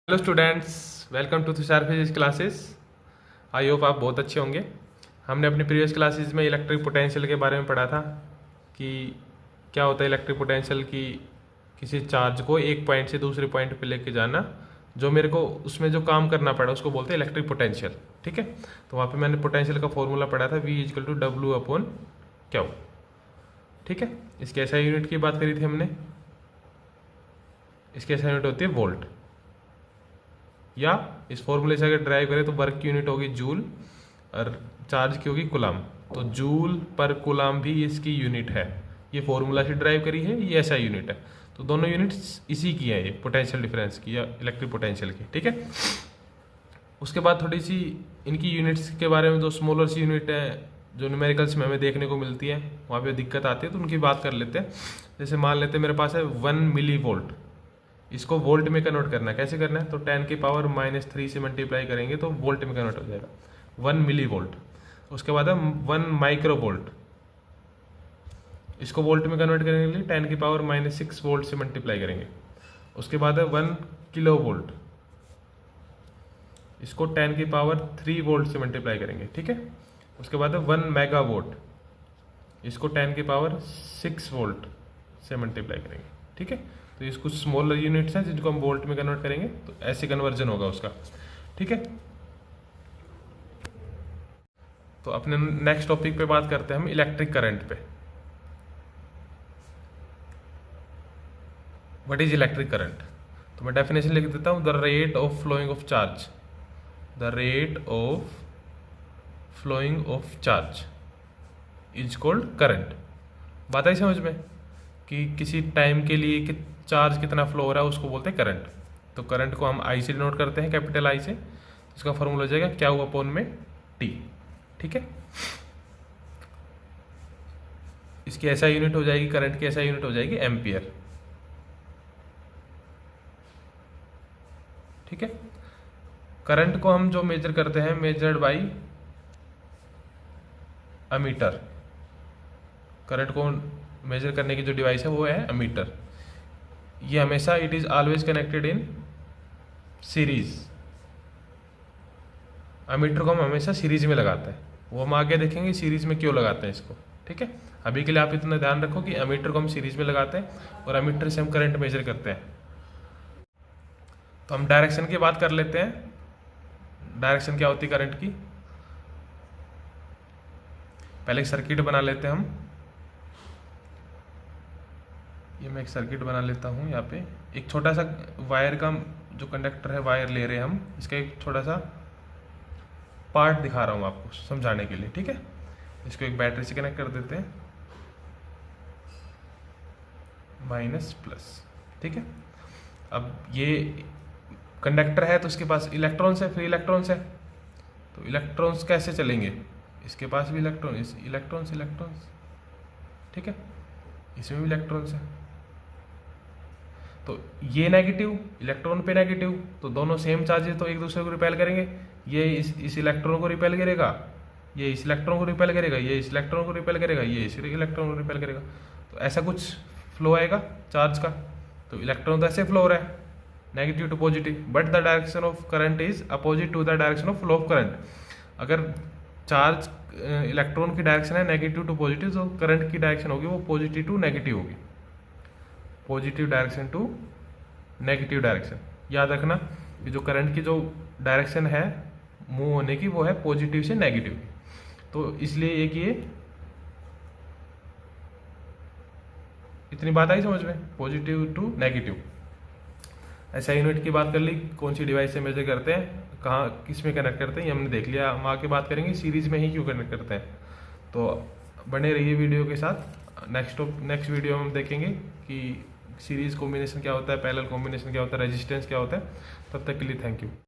Hello students, welcome to Tushar physics classes. I hope आप बहुत अच्छे होंगे। हमने अपनी प्रीवियस क्लासेस में इलेक्ट्रिक पोटेंशियल के बारे में पढ़ा था कि क्या होता है इलेक्ट्रिक पोटेंशियल की किसी चार्ज को एक पॉइंट से दूसरे पॉइंट पे लेके जाना, जो मेरे को उसमें जो काम करना पड़ा उसको बोलते हैं इलेक्ट्रिक पोटेंशियल। ठीक है, तो वहाँ पे मैंने पोटेंशियल का फॉर्मूला पढ़ा था V=W/Q। ठीक है, इसके ऐसा यूनिट की बात करी थी हमने। इसकी ऐसा यूनिट होती है वोल्ट, या इस फॉर्मूले से अगर ड्राइव करें तो वर्क की यूनिट होगी जूल और चार्ज की होगी कुलाम। तो जूल पर कुलाम भी इसकी यूनिट है। ये फॉर्मूला से ड्राइव करी है, ये ऐसा यूनिट है। तो दोनों यूनिट्स इसी की है, ये पोटेंशियल डिफरेंस की या इलेक्ट्रिक पोटेंशियल की। ठीक है, उसके बाद थोड़ी सी इनकी यूनिट्स के बारे में, जो स्मॉलर सी यूनिट है जो न्यूमेरिकल्स में हमें देखने को मिलती है, वहाँ पे दिक्कत आती है, तो उनकी बात कर लेते हैं। जैसे मान लेते हैं मेरे पास है 1 मिली वोल्ट। इसको वोल्ट में कन्वर्ट करना है। कैसे करना है? तो 10⁻³ से मल्टीप्लाई करेंगे तो वोल्ट में कन्वर्ट हो जाएगा 1 मिली वोल्ट। उसके बाद है 1 माइक्रो वोल्ट। इसको वोल्ट में कन्वर्ट करने के लिए 10⁻⁻6 वोल्ट से मल्टीप्लाई करेंगे। उसके बाद है 1 किलो वोल्ट। इसको 10⁻³ वोल्ट से मल्टीप्लाई करेंगे। ठीक है, उसके बाद है 1 मेगा वोल्ट। इसको 10⁻6 वोल्ट से मल्टीप्लाई करेंगे। ठीक है, तो ये कुछ स्मॉलर यूनिट्स हैं जिनको हम वोल्ट में कन्वर्ट करेंगे, तो ऐसे कन्वर्जन होगा उसका। ठीक है, तो अपने नेक्स्ट टॉपिक पे बात करते हैं हम इलेक्ट्रिक करंट पे। What is electric current? तो मैं डेफिनेशन लिख देता हूँ। The rate of flowing of charge, the rate of flowing of charge is called current. बात आई समझ में कि किसी टाइम के लिए कि चार्ज कितना फ्लो हो रहा है उसको बोलते हैं करंट। तो करंट को हम आई से डिनोट करते हैं, कैपिटल आई से। तो इसका फॉर्मूला हो जाएगा Q/T। ठीक है, इसकी ऐसा यूनिट हो जाएगी, करंट की ऐसा यूनिट हो जाएगी एम्पियर। ठीक है, करंट को हम जो मेजर करते हैं, मेजर्ड बाई अमीटर। करंट को मेजर करने की जो डिवाइस है वो है अमीटर। ये हमेशा it is always connected in series. Ammeter को हम हमेशा सीरीज में लगाते हैं, वो हम आगे देखेंगे सीरीज में क्यों लगाते हैं इसको। ठीक है, अभी के लिए आप इतना ध्यान रखो कि अमीटर को हम सीरीज में लगाते हैं और अमीटर से हम करंट मेजर करते हैं। तो हम डायरेक्शन की बात कर लेते हैं। डायरेक्शन क्या होती है करंट की? पहले एक सर्किट बना लेते हैं हम। ये मैं एक सर्किट बना लेता हूँ। यहाँ पे एक छोटा सा वायर का जो कंडक्टर है, वायर ले रहे हैं हम, इसका एक छोटा सा पार्ट दिखा रहा हूँ आपको समझाने के लिए। ठीक है, इसको एक बैटरी से कनेक्ट कर देते हैं, माइनस प्लस। ठीक है, अब ये कंडक्टर है तो इसके पास इलेक्ट्रॉन्स है, फ्री इलेक्ट्रॉन्स है। तो इलेक्ट्रॉन्स कैसे चलेंगे? इसके पास भी इलेक्ट्रॉन्स। ठीक है, इसमें भी इलेक्ट्रॉन्स है। तो ये नेगेटिव, इलेक्ट्रॉन पे नेगेटिव, तो दोनों सेम चार्ज है तो एक दूसरे को रिपेल करेंगे। ये इस इलेक्ट्रॉन को रिपेल करेगा, ये इस इलेक्ट्रॉन को रिपेल करेगा, ये इस इलेक्ट्रॉन को रिपेल करेगा, ये इस इलेक्ट्रॉन को रिपेल करेगा। तो ऐसा कुछ फ्लो आएगा चार्ज का। तो इलेक्ट्रॉन तो ऐसे फ्लो हो रहा है, negative to positive, but the direction of current is opposite to the direction of flow of current. अगर चार्ज इलेक्ट्रॉन की डायरेक्शन है नेगेटिव टू पॉजिटिव, तो करंट की डायरेक्शन होगी वो पॉजिटिव टू नेगेटिव होगी, positive direction to negative direction. याद रखना कि जो करंट की जो डायरेक्शन है मूव होने की, वो है पॉजिटिव से नेगेटिव की। तो इसलिए एक ये इतनी बात आई समझ में, पॉजिटिव टू नेगेटिव। ऐसा यूनिट की बात कर ली, कौन सी डिवाइस से मेजर करते हैं, कहाँ किस में कनेक्ट करते हैं, ये हमने देख लिया। हम आगे बात करेंगे सीरीज में ही क्यों कनेक्ट करते हैं। तो बने रहिए वीडियो के साथ। नेक्स्ट वीडियो में हम देखेंगे कि सीरीज कॉम्बिनेशन क्या होता है, पैरेलल कॉम्बिनेशन क्या होता है, रेजिस्टेंस क्या होता है। तब तक के लिए थैंक यू।